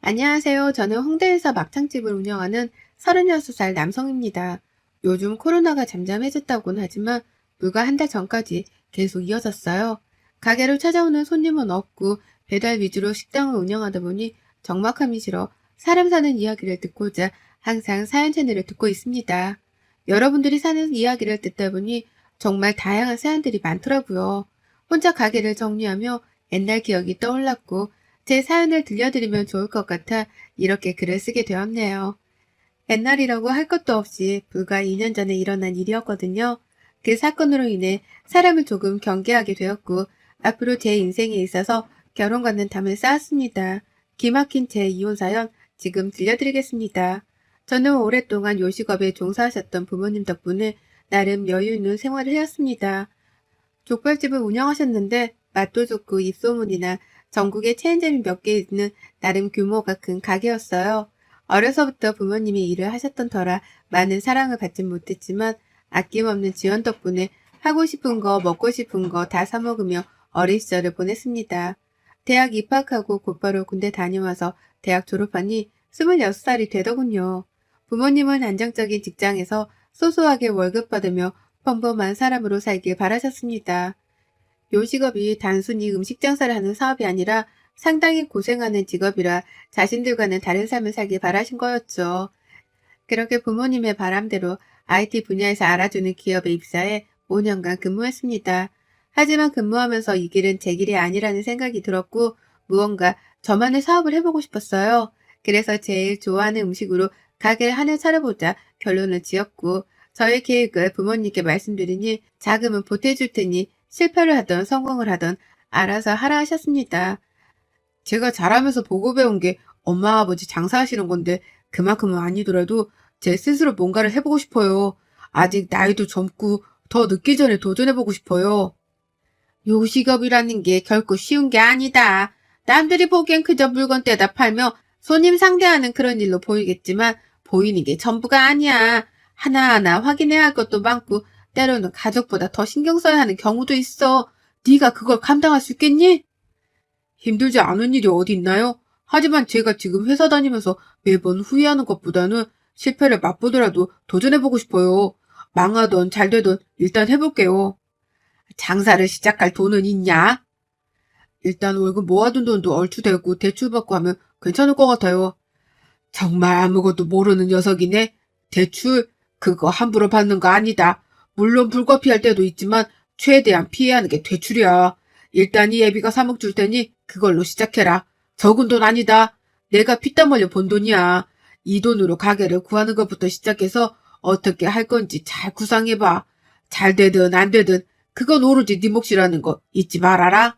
안녕하세요. 저는 홍대에서 막창집을 운영하는 36살 남성입니다. 요즘 코로나가 잠잠해졌다고는 하지만 불과 한 달 전까지 계속 이어졌어요. 가게로 찾아오는 손님은 없고 배달 위주로 식당을 운영하다 보니 적막함이 싫어 사람 사는 이야기를 듣고자 항상 사연 채널을 듣고 있습니다. 여러분들이 사는 이야기를 듣다 보니 정말 다양한 사연들이 많더라고요. 혼자 가게를 정리하며 옛날 기억이 떠올랐고 제 사연을 들려드리면 좋을 것 같아 이렇게 글을 쓰게 되었네요. 옛날이라고 할 것도 없이 불과 2년 전에 일어난 일이었거든요. 그 사건으로 인해 사람을 조금 경계하게 되었고 앞으로 제 인생에 있어서 결혼과는 담을 쌓았습니다. 기막힌 제 이혼 사연 지금 들려드리겠습니다. 저는 오랫동안 요식업에 종사하셨던 부모님 덕분에 나름 여유 있는 생활을 해왔습니다. 족발집을 운영하셨는데 맛도 좋고 입소문이나 전국에 체인점이 몇 개 있는 나름 규모가 큰 가게였어요. 어려서부터 부모님이 일을 하셨던 터라 많은 사랑을 받진 못했지만 아낌없는 지원 덕분에 하고 싶은 거 먹고 싶은 거 다 사먹으며 어린 시절을 보냈습니다. 대학 입학하고 곧바로 군대 다녀와서 대학 졸업하니 26살이 되더군요. 부모님은 안정적인 직장에서 소소하게 월급 받으며 평범한 사람으로 살길 바라셨습니다. 요식업이 단순히 음식 장사를 하는 사업이 아니라 상당히 고생하는 직업이라 자신들과는 다른 삶을 살길 바라신 거였죠. 그렇게 부모님의 바람대로 IT 분야에서 알아주는 기업에 입사해 5년간 근무했습니다. 하지만 근무하면서 이 길은 제 길이 아니라는 생각이 들었고 무언가 저만의 사업을 해보고 싶었어요. 그래서 제일 좋아하는 음식으로 가게를 하나 차려보자 결론을 지었고 저의 계획을 부모님께 말씀드리니 자금은 보태줄 테니 실패를 하던 성공을 하던 알아서 하라 하셨습니다. 제가 자라면서 보고 배운 게 엄마 아버지 장사하시는 건데 그만큼은 아니더라도 제 스스로 뭔가를 해보고 싶어요. 아직 나이도 젊고 더 늦기 전에 도전해보고 싶어요. 요식업이라는 게 결코 쉬운 게 아니다. 남들이 보기엔 그저 물건 떼다 팔며 손님 상대하는 그런 일로 보이겠지만 보이는 게 전부가 아니야. 하나하나 확인해야 할 것도 많고 때로는 가족보다 더 신경 써야 하는 경우도 있어. 네가 그걸 감당할 수 있겠니? 힘들지 않은 일이 어디 있나요? 하지만 제가 지금 회사 다니면서 매번 후회하는 것보다는 실패를 맛보더라도 도전해보고 싶어요. 망하던 잘 되던 일단 해볼게요. 장사를 시작할 돈은 있냐? 일단 월급 모아둔 돈도 얼추되고 대출받고 하면 괜찮을 것 같아요. 정말 아무것도 모르는 녀석이네. 대출? 그거 함부로 받는 거 아니다. 물론 불가피할 때도 있지만 최대한 피해하는 게 대출이야. 일단 이 애비가 3억 줄 테니 그걸로 시작해라. 적은 돈 아니다. 내가 피땀 흘려 번 돈이야. 이 돈으로 가게를 구하는 것부터 시작해서 어떻게 할 건지 잘 구상해봐. 잘 되든 안 되든 그건 오로지 네 몫이라는 거 잊지 말아라.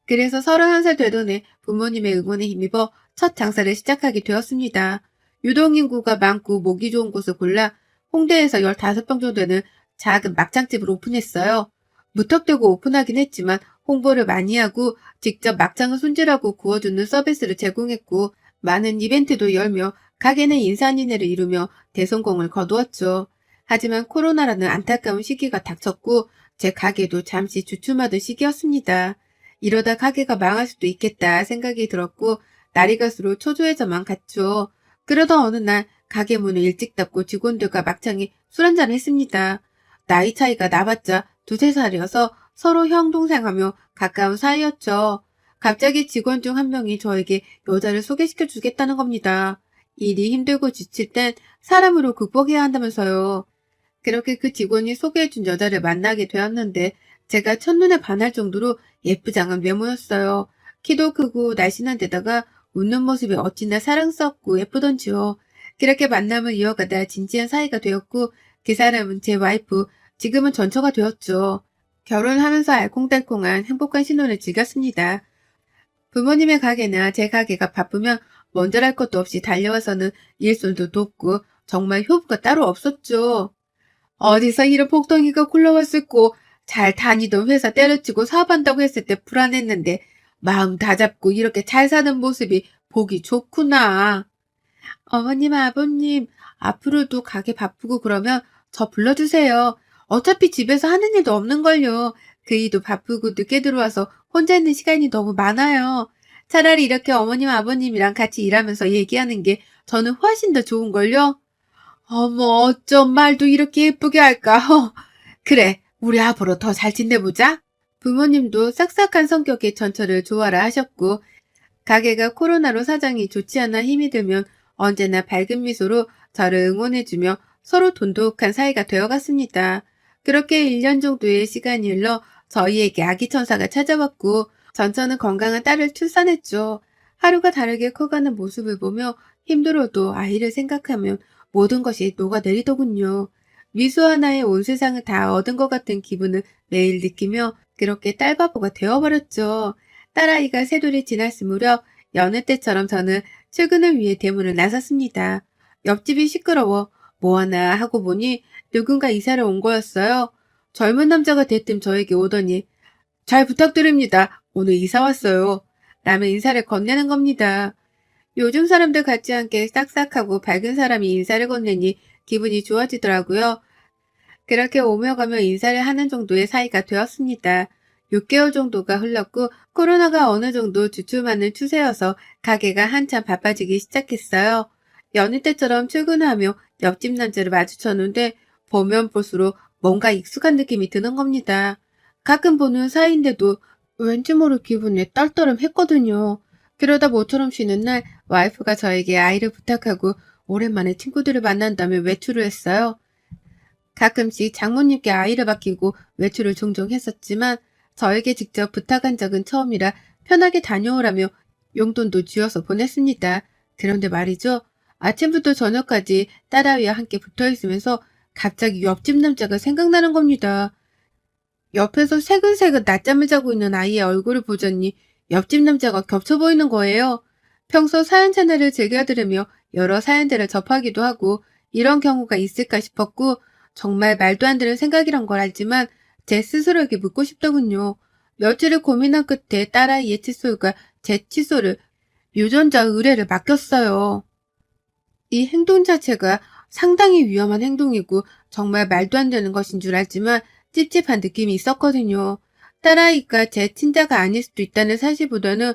그래서 31살 되던 해 부모님의 응원에 힘입어 첫 장사를 시작하게 되었습니다. 유동인구가 많고 모기 좋은 곳을 골라 홍대에서 15평 정도 되는 작은 막창집을 오픈했어요. 무턱대고 오픈하긴 했지만 홍보를 많이 하고 직접 막창을 손질하고 구워주는 서비스를 제공했고 많은 이벤트도 열며 가게는 인산인해를 이루며 대성공을 거두었죠. 하지만 코로나라는 안타까운 시기가 닥쳤고 제 가게도 잠시 주춤하던 시기였습니다. 이러다 가게가 망할 수도 있겠다 생각이 들었고 날이 갈수록 초조해져만 갔죠. 그러던 어느 날 가게 문을 일찍 닫고 직원들과 막창에 술 한잔을 했습니다. 나이 차이가 나봤자 2~3살이어서 서로 형 동생하며 가까운 사이였죠. 갑자기 직원 중 한 명이 저에게 여자를 소개시켜 주겠다는 겁니다. 일이 힘들고 지칠 땐 사람으로 극복해야 한다면서요. 그렇게 그 직원이 소개해준 여자를 만나게 되었는데 제가 첫눈에 반할 정도로 예쁘장한 외모였어요. 키도 크고 날씬한 데다가 웃는 모습이 어찌나 사랑스럽고 예쁘던지요. 그렇게 만남을 이어가다 진지한 사이가 되었고 그 사람은 제 와이프, 지금은 전처가 되었죠. 결혼하면서 알콩달콩한 행복한 신혼을 즐겼습니다. 부모님의 가게나 제 가게가 바쁘면 먼저랄 것도 없이 달려와서는 일손도 돕고 정말 효부가 따로 없었죠. 어디서 이런 복덩이가 굴러왔을꼬. 잘 다니던 회사 때려치고 사업한다고 했을 때 불안했는데 마음 다잡고 이렇게 잘 사는 모습이 보기 좋구나. 어머님, 아버님, 앞으로도 가게 바쁘고 그러면 저 불러주세요. 어차피 집에서 하는 일도 없는걸요. 그 일도 바쁘고 늦게 들어와서 혼자 있는 시간이 너무 많아요. 차라리 이렇게 어머님, 아버님이랑 같이 일하면서 얘기하는 게 저는 훨씬 더 좋은걸요? 어머, 어쩜 말도 이렇게 예쁘게 할까? 그래, 우리 앞으로 더 잘 지내보자. 부모님도 싹싹한 성격의 전처를 좋아라 하셨고, 가게가 코로나로 사정이 좋지 않아 힘이 들면 언제나 밝은 미소로 저를 응원해주며 서로 돈독한 사이가 되어갔습니다. 그렇게 1년 정도의 시간이 흘러 저희에게 아기 천사가 찾아왔고, 전처는 건강한 딸을 출산했죠. 하루가 다르게 커가는 모습을 보며 힘들어도 아이를 생각하면 모든 것이 녹아내리더군요. 미소 하나에 온 세상을 다 얻은 것 같은 기분을 매일 느끼며 그렇게 딸바보가 되어버렸죠. 딸아이가 새돌이 지났을 무렵 여느 때처럼 저는 출근을 위해 대문을 나섰습니다. 옆집이 시끄러워 뭐하나 하고 보니 누군가 이사를 온 거였어요. 젊은 남자가 대뜸 저에게 오더니 잘 부탁드립니다. 오늘 이사 왔어요. 라며 인사를 건네는 겁니다. 요즘 사람들 같지 않게 싹싹하고 밝은 사람이 인사를 건네니 기분이 좋아지더라고요. 그렇게 오며 가며 인사를 하는 정도의 사이가 되었습니다. 6개월 정도가 흘렀고 코로나가 어느 정도 주춤하는 추세여서 가게가 한참 바빠지기 시작했어요. 연휴 때처럼 출근하며 옆집 남자를 마주쳤는데 보면 볼수록 뭔가 익숙한 느낌이 드는 겁니다. 가끔 보는 사이인데도 왠지 모를 기분에 떨떠름했거든요. 그러다 모처럼 쉬는 날 와이프가 저에게 아이를 부탁하고 오랜만에 친구들을 만난다며 외출을 했어요. 가끔씩 장모님께 아이를 맡기고 외출을 종종 했었지만 저에게 직접 부탁한 적은 처음이라 편하게 다녀오라며 용돈도 쥐어서 보냈습니다. 그런데 말이죠. 아침부터 저녁까지 딸아이와 함께 붙어있으면서 갑자기 옆집 남자가 생각나는 겁니다. 옆에서 새근새근 낮잠을 자고 있는 아이의 얼굴을 보자니 옆집 남자가 겹쳐 보이는 거예요. 평소 사연 채널을 즐겨 들으며 여러 사연들을 접하기도 하고 이런 경우가 있을까 싶었고 정말 말도 안 되는 생각이란 걸 알지만 제 스스로에게 묻고 싶더군요. 며칠을 고민한 끝에 딸아이의 칫솔과 제 칫솔을 유전자 의뢰를 맡겼어요. 이 행동 자체가 상당히 위험한 행동이고 정말 말도 안 되는 것인 줄 알지만 찝찝한 느낌이 있었거든요. 딸아이가 제 친자가 아닐 수도 있다는 사실보다는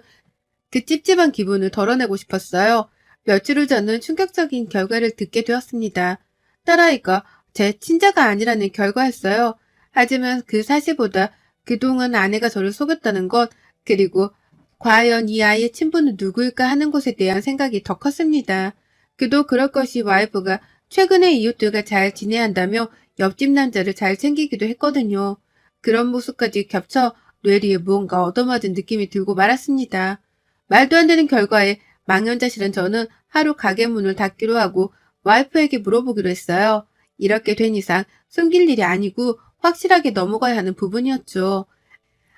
그 찝찝한 기분을 덜어내고 싶었어요. 며칠 후 저는 충격적인 결과를 듣게 되었습니다. 딸아이가 제 친자가 아니라는 결과였어요. 하지만 그 사실보다 그동안 아내가 저를 속였다는 것, 그리고 과연 이 아이의 친부는 누구일까 하는 것에 대한 생각이 더 컸습니다. 그도 그럴 것이 와이프가 최근에 이웃들과 잘 지내야 한다며 옆집 남자를 잘 챙기기도 했거든요. 그런 모습까지 겹쳐 뇌리에 무언가 얻어맞은 느낌이 들고 말았습니다. 말도 안 되는 결과에 망연자실한 저는 하루 가게 문을 닫기로 하고 와이프에게 물어보기로 했어요. 이렇게 된 이상 숨길 일이 아니고 확실하게 넘어가야 하는 부분이었죠.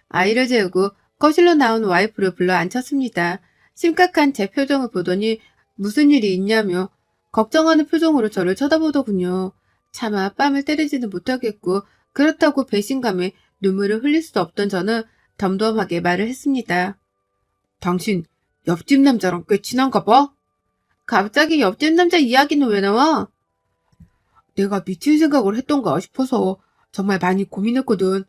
아이를 재우고 거실로 나온 와이프를 불러 앉혔습니다. 심각한 제 표정을 보더니 무슨 일이 있냐며 걱정하는 표정으로 저를 쳐다보더군요. 차마 뺨을 때리지는 못하겠고 그렇다고 배신감에 눈물을 흘릴 수도 없던 저는 덤덤하게 말을 했습니다. 당신 옆집 남자랑 꽤 친한가 봐? 갑자기 옆집 남자 이야기는 왜 나와? 내가 미친 생각을 했던가 싶어서 정말 많이 고민했거든.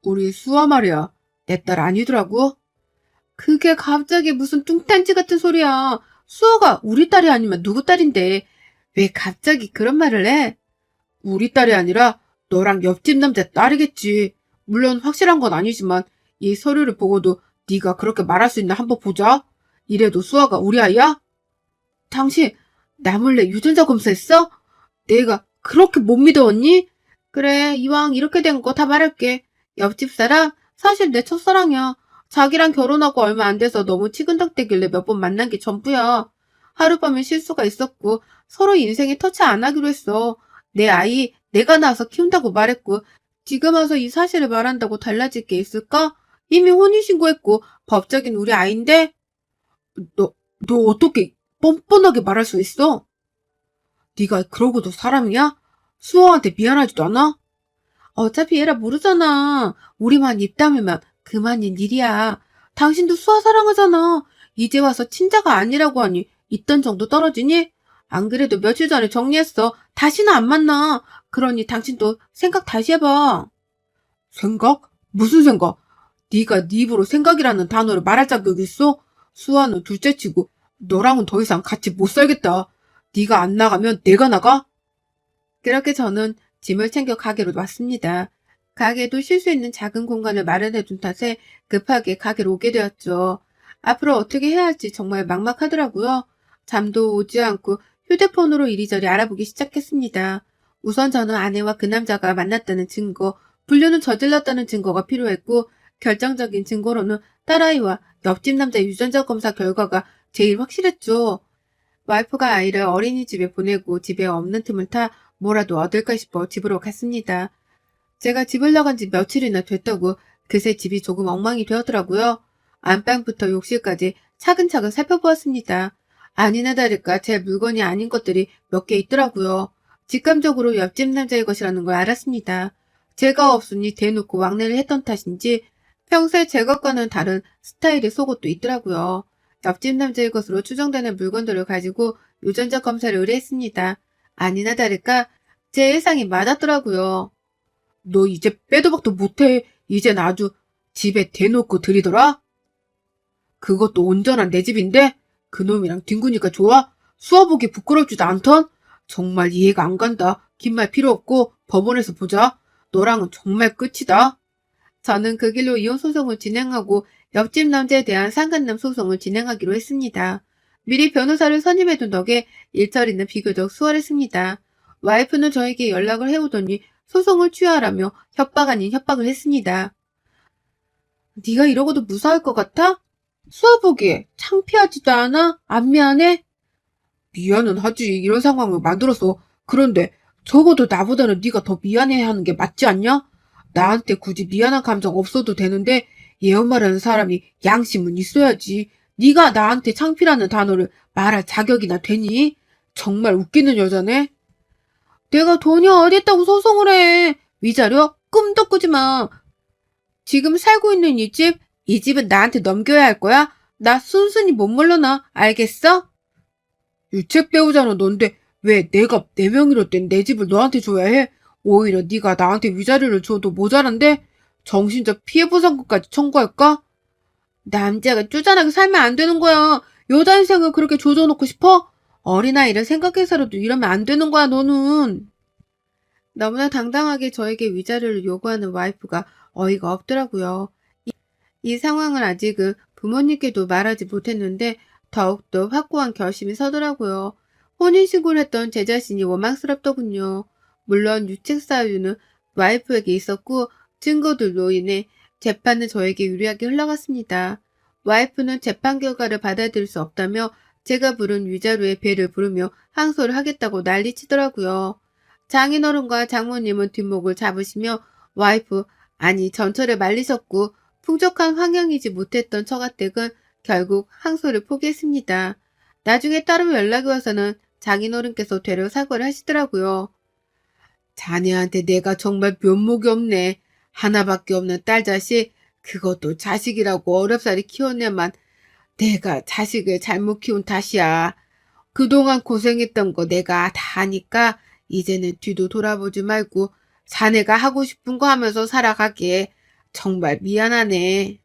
우리 수아 말이야. 내 딸 아니더라고? 그게 갑자기 무슨 뚱딴지 같은 소리야. 수아가 우리 딸이 아니면 누구 딸인데 왜 갑자기 그런 말을 해? 우리 딸이 아니라 너랑 옆집 남자 딸이겠지. 물론 확실한 건 아니지만 이 서류를 보고도 네가 그렇게 말할 수 있나 한번 보자. 이래도 수아가 우리 아이야? 당신 나 몰래 유전자 검사했어? 내가 그렇게 못 믿어왔니? 그래, 이왕 이렇게 된 거 다 말할게. 옆집 사람 사실 내 첫사랑이야. 자기랑 결혼하고 얼마 안 돼서 너무 치근덕대길래 몇 번 만난 게 전부야. 하룻밤에 실수가 있었고 서로 인생에 터치 안 하기로 했어. 내 아이 내가 낳아서 키운다고 말했고 지금 와서 이 사실을 말한다고 달라질 게 있을까? 이미 혼인신고했고 법적인 우리 아이인데? 너 어떻게 뻔뻔하게 말할 수 있어? 네가 그러고도 사람이야? 수호한테 미안하지도 않아? 어차피 얘라 모르잖아. 우리만 입 다물면 그만인 일이야. 당신도 수아 사랑하잖아. 이제 와서 친자가 아니라고 하니 있던 정도 떨어지니? 안 그래도 며칠 전에 정리했어. 다시는 안 만나. 그러니 당신도 생각 다시 해봐. 생각? 무슨 생각? 네가 네 입으로 생각이라는 단어를 말할 자격이 있어? 수아는 둘째치고 너랑은 더 이상 같이 못 살겠다. 네가 안 나가면 내가 나가? 그렇게 저는 짐을 챙겨 가게로 왔습니다. 가게도 쉴 수 있는 작은 공간을 마련해 둔 탓에 급하게 가게로 오게 되었죠. 앞으로 어떻게 해야 할지 정말 막막하더라고요. 잠도 오지 않고 휴대폰으로 이리저리 알아보기 시작했습니다. 우선 저는 아내와 그 남자가 만났다는 증거, 불륜을 저질렀다는 증거가 필요했고, 결정적인 증거로는 딸아이와 옆집 남자 유전자 검사 결과가 제일 확실했죠. 와이프가 아이를 어린이집에 보내고 집에 없는 틈을 타 뭐라도 얻을까 싶어 집으로 갔습니다. 제가 집을 나간 지 며칠이나 됐다고 그새 집이 조금 엉망이 되었더라고요. 안방부터 욕실까지 차근차근 살펴보았습니다. 아니나 다를까 제 물건이 아닌 것들이 몇 개 있더라고요. 직감적으로 옆집 남자의 것이라는 걸 알았습니다. 제가 없으니 대놓고 왕래를 했던 탓인지 평소에 제 것과는 다른 스타일의 속옷도 있더라고요. 옆집 남자의 것으로 추정되는 물건들을 가지고 유전자 검사를 의뢰했습니다. 아니나 다를까 제 예상이 맞았더라고요. 너 이제 빼도 박도 못해. 이젠 아주 집에 대놓고 들이더라? 그것도 온전한 내 집인데? 그놈이랑 뒹구니까 좋아? 수아보기 부끄럽지도 않던? 정말 이해가 안 간다. 긴 말 필요 없고 법원에서 보자. 너랑은 정말 끝이다. 저는 그 길로 이혼 소송을 진행하고 옆집 남자에 대한 상간남 소송을 진행하기로 했습니다. 미리 변호사를 선임해둔 덕에 일처리는 비교적 수월했습니다. 와이프는 저에게 연락을 해오더니 소송을 취하라며 협박 아닌 협박을 했습니다. 네가 이러고도 무사할 것 같아? 수아보기에 창피하지도 않아? 안 미안해? 미안은 하지. 이런 상황을 만들어서. 그런데 적어도 나보다는 네가 더 미안해하는 게 맞지 않냐? 나한테 굳이 미안한 감정 없어도 되는데 얘 엄마라는 사람이 양심은 있어야지. 네가 나한테 창피라는 단어를 말할 자격이나 되니? 정말 웃기는 여자네. 내가 돈이 어딨다고 소송을 해. 위자료? 꿈도 꾸지 마. 지금 살고 있는 이 집은 나한테 넘겨야 할 거야? 나 순순히 못 물러나. 알겠어? 유책 배우자는 넌데 왜 내가 내 명의로 된 내 집을 너한테 줘야 해? 오히려 네가 나한테 위자료를 줘도 모자란데? 정신적 피해보상금까지 청구할까? 남자가 쪼잔하게 살면 안 되는 거야. 여자 인생을 그렇게 조져놓고 싶어? 어린아이를 생각해서라도 이러면 안 되는 거야, 너는. 너무나 당당하게 저에게 위자료를 요구하는 와이프가 어이가 없더라고요. 이 상황을 아직은 부모님께도 말하지 못했는데 더욱더 확고한 결심이 서더라고요. 혼인신고를 했던 제 자신이 원망스럽더군요. 물론 유책 사유는 와이프에게 있었고 증거들로 인해 재판은 저에게 유리하게 흘러갔습니다. 와이프는 재판 결과를 받아들일 수 없다며 제가 부른 위자료의 배를 부르며 항소를 하겠다고 난리치더라고요. 장인어른과 장모님은 뒷목을 잡으시며 와이프, 아니 전철을 말리셨고 풍족한 환경이지 못했던 처가댁은 결국 항소를 포기했습니다. 나중에 따로 연락이 와서는 장인어른께서 되려 사과를 하시더라고요. 자네한테 내가 정말 면목이 없네. 하나밖에 없는 딸 자식, 그것도 자식이라고 어렵사리 키웠냐만 내가 자식을 잘못 키운 탓이야. 그동안 고생했던 거 내가 다 아니까 이제는 뒤도 돌아보지 말고 자네가 하고 싶은 거 하면서 살아가게. 정말 미안하네.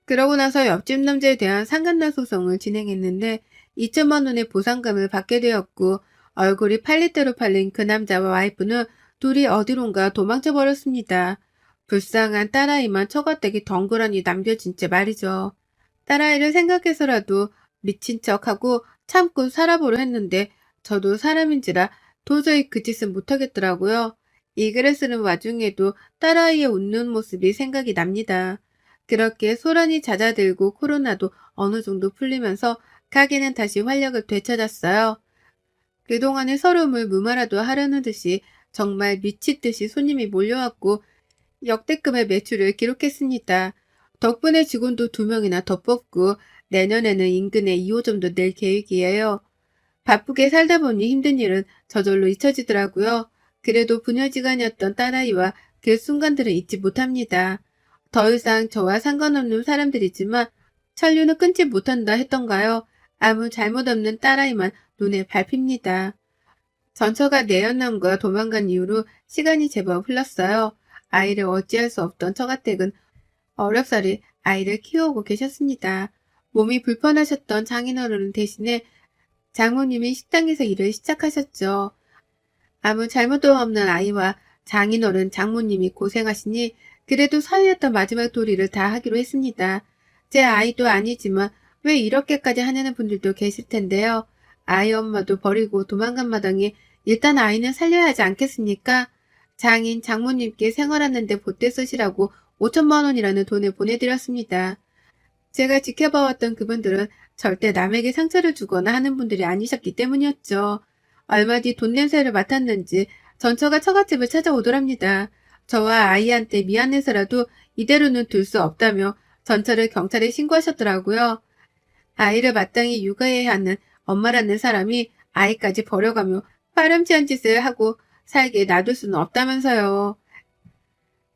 그러고 나서 옆집 남자에 대한 상간난 소송을 진행했는데 2천만 원의 보상금을 받게 되었고 얼굴이 팔릴 대로 팔린 그 남자와 와이프는 둘이 어디론가 도망쳐 버렸습니다. 불쌍한 딸아이만 처가댁에 덩그러니 남겨진 채 말이죠. 딸아이를 생각해서라도 미친 척하고 참고 살아보려 했는데 저도 사람인지라 도저히 그 짓은 못하겠더라고요. 이 글을 쓰는 와중에도 딸아이의 웃는 모습이 생각이 납니다. 그렇게 소란이 잦아들고 코로나도 어느 정도 풀리면서 가게는 다시 활력을 되찾았어요. 그동안의 서름을 무마라도 하려는 듯이 정말 미치듯이 손님이 몰려왔고 역대급의 매출을 기록했습니다. 덕분에 직원도 2명이나 더 뽑고 내년에는 인근에 2호점도 낼 계획이에요. 바쁘게 살다 보니 힘든 일은 저절로 잊혀지더라고요. 그래도 부녀지간이었던 딸아이와 그 순간들은 잊지 못합니다. 더 이상 저와 상관없는 사람들이지만 천류는 끊지 못한다 했던가요? 아무 잘못 없는 딸아이만 눈에 밟힙니다. 전처가 내연남과 도망간 이후로 시간이 제법 흘렀어요. 아이를 어찌할 수 없던 처가댁은 어렵사리 아이를 키우고 계셨습니다. 몸이 불편하셨던 장인어른 대신에 장모님이 식당에서 일을 시작하셨죠. 아무 잘못도 없는 아이와 장인어른 장모님이 고생하시니 그래도 사위였던 마지막 도리를 다 하기로 했습니다. 제 아이도 아니지만 왜 이렇게까지 하냐는 분들도 계실 텐데요. 아이 엄마도 버리고 도망간 마당에 일단 아이는 살려야 하지 않겠습니까? 장인 장모님께 생활하는데 보태 쓰시라고 5천만 원이라는 돈을 보내드렸습니다. 제가 지켜봐왔던 그분들은 절대 남에게 상처를 주거나 하는 분들이 아니셨기 때문이었죠. 얼마 뒤 돈 냄새를 맡았는지 전처가 처갓집을 찾아오더랍니다. 저와 아이한테 미안해서라도 이대로는 둘 수 없다며 전처를 경찰에 신고하셨더라고요. 아이를 마땅히 육아해야 하는 엄마라는 사람이 아이까지 버려가며 파렴치한 짓을 하고 살게 놔둘 수는 없다면서요.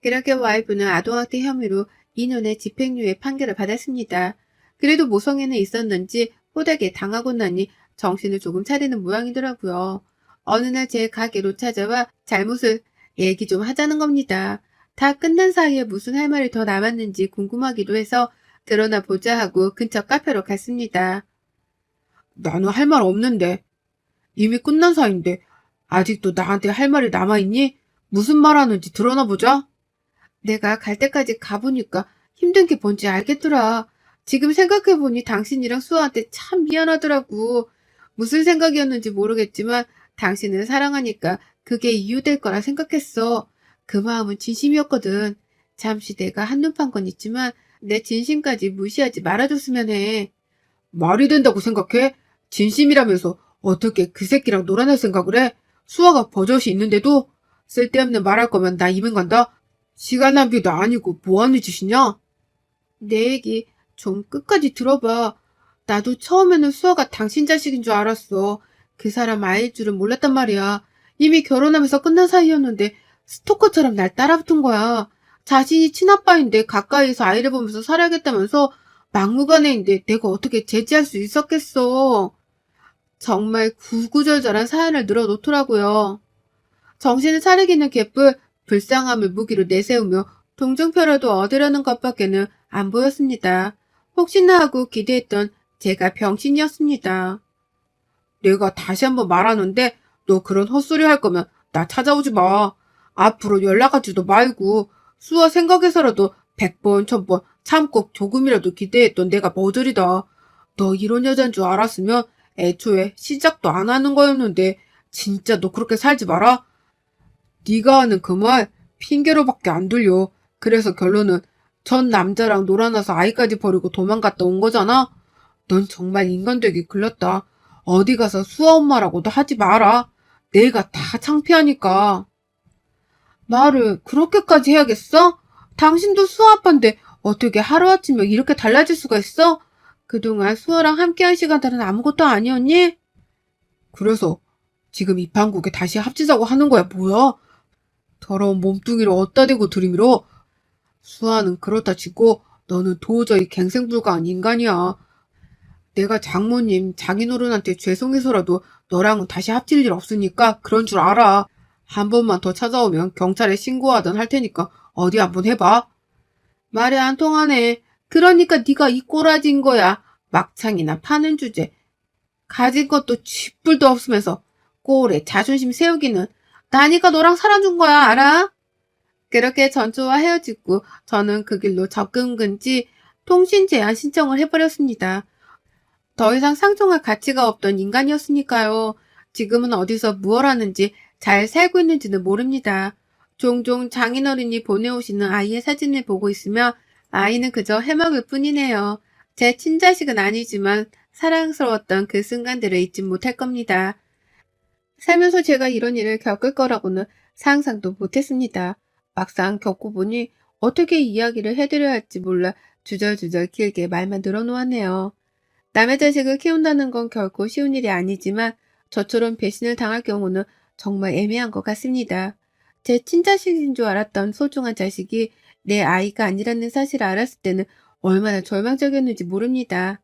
그렇게 와이프는 아동학대 혐의로 2년의 집행유예 판결을 받았습니다. 그래도 모성애는 있었는지 호되게 당하고 나니 정신을 조금 차리는 모양이더라고요. 어느 날 제 가게로 찾아와 잘못을 얘기 좀 하자는 겁니다. 다 끝난 사이에 무슨 할 말이 더 남았는지 궁금하기도 해서 드러나 보자 하고 근처 카페로 갔습니다. 나는 할 말 없는데. 이미 끝난 사이인데 아직도 나한테 할 말이 남아있니? 무슨 말 하는지 드러나 보자. 내가 갈 때까지 가보니까 힘든 게 뭔지 알겠더라. 지금 생각해보니 당신이랑 수아한테 참 미안하더라고. 무슨 생각이었는지 모르겠지만 당신을 사랑하니까 그게 이유될 거라 생각했어. 그 마음은 진심이었거든. 잠시 내가 한눈 판 건 있지만 내 진심까지 무시하지 말아줬으면 해. 말이 된다고 생각해? 진심이라면서 어떻게 그 새끼랑 놀아날 생각을 해? 수아가 버젓이 있는데도? 쓸데없는 말할 거면 나 이만 간다. 시간 낭비도 아니고 뭐하는 짓이냐? 내 얘기 좀 끝까지 들어봐. 나도 처음에는 수아가 당신 자식인 줄 알았어. 그 사람 아이일 줄은 몰랐단 말이야. 이미 결혼하면서 끝난 사이였는데 스토커처럼 날 따라붙은 거야. 자신이 친아빠인데 가까이에서 아이를 보면서 살아야겠다면서 막무가내인데 내가 어떻게 제지할 수 있었겠어. 정말 구구절절한 사연을 늘어놓더라고요. 정신을 차리기는 개뿔 불쌍함을 무기로 내세우며 동정표라도 얻으려는 것밖에는 안 보였습니다. 혹시나 하고 기대했던 제가 병신이었습니다. 내가 다시 한번 말하는데 너 그런 헛소리 할 거면 나 찾아오지 마. 앞으로 연락하지도 말고 수아 생각해서라도 100번, 1000번 참고 조금이라도 기대했던 내가 머저리다. 너 이런 여잔 줄 알았으면 애초에 시작도 안 하는 거였는데 진짜 너 그렇게 살지 마라. 네가 하는 그 말 핑계로밖에 안 들려. 그래서 결론은 전 남자랑 놀아나서 아이까지 버리고 도망갔다 온 거잖아. 넌 정말 인간 되기 글렀다. 어디 가서 수아 엄마라고도 하지 마라. 내가 다 창피하니까. 말을 그렇게까지 해야겠어? 당신도 수아 아빠인데 어떻게 하루아침에 이렇게 달라질 수가 있어? 그동안 수아랑 함께한 시간들은 아무것도 아니었니? 그래서 지금 이 판국에 다시 합치자고 하는 거야, 뭐야? 더러운 몸뚱이를 어디다 대고 들이밀어? 수아는 그렇다 치고 너는 도저히 갱생불가한 인간이야. 내가 장모님, 장인어른한테 죄송해서라도 너랑은 다시 합칠 일 없으니까 그런 줄 알아. 한 번만 더 찾아오면 경찰에 신고하든 할 테니까 어디 한번 해봐. 말이 안 통하네. 그러니까 네가 이 꼬라지인 거야. 막창이나 파는 주제. 가진 것도 쥐뿔도 없으면서 꼴에 자존심 세우기는 나니까 너랑 살아준 거야, 알아? 그렇게 전초와 헤어지고 저는 그 길로 접근 금지 통신 제한 신청을 해버렸습니다. 더 이상 상종할 가치가 없던 인간이었으니까요. 지금은 어디서 무얼 하는지 잘 살고 있는지는 모릅니다. 종종 장인어른이 보내오시는 아이의 사진을 보고 있으며 아이는 그저 해먹을 뿐이네요. 제 친자식은 아니지만 사랑스러웠던 그 순간들을 잊지 못할 겁니다. 살면서 제가 이런 일을 겪을 거라고는 상상도 못했습니다. 막상 겪고 보니 어떻게 이야기를 해드려야 할지 몰라 주절주절 길게 말만 늘어놓았네요. 남의 자식을 키운다는 건 결코 쉬운 일이 아니지만 저처럼 배신을 당할 경우는 정말 애매한 것 같습니다. 제 친자식인 줄 알았던 소중한 자식이 내 아이가 아니라는 사실을 알았을 때는 얼마나 절망적이었는지 모릅니다.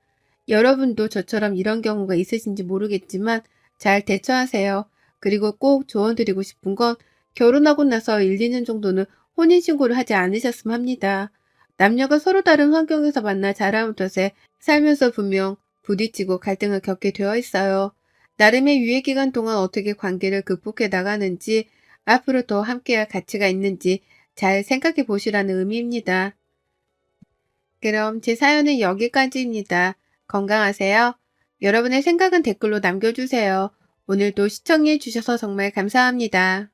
여러분도 저처럼 이런 경우가 있으신지 모르겠지만 잘 대처하세요. 그리고 꼭 조언드리고 싶은 건 결혼하고 나서 1, 2년 정도는 혼인신고를 하지 않으셨으면 합니다. 남녀가 서로 다른 환경에서 만나 자라온 탓에 살면서 분명 부딪히고 갈등을 겪게 되어 있어요. 나름의 유예 기간 동안 어떻게 관계를 극복해 나가는지, 앞으로 더 함께할 가치가 있는지 잘 생각해 보시라는 의미입니다. 그럼 제 사연은 여기까지입니다. 건강하세요. 여러분의 생각은 댓글로 남겨주세요. 오늘도 시청해 주셔서 정말 감사합니다.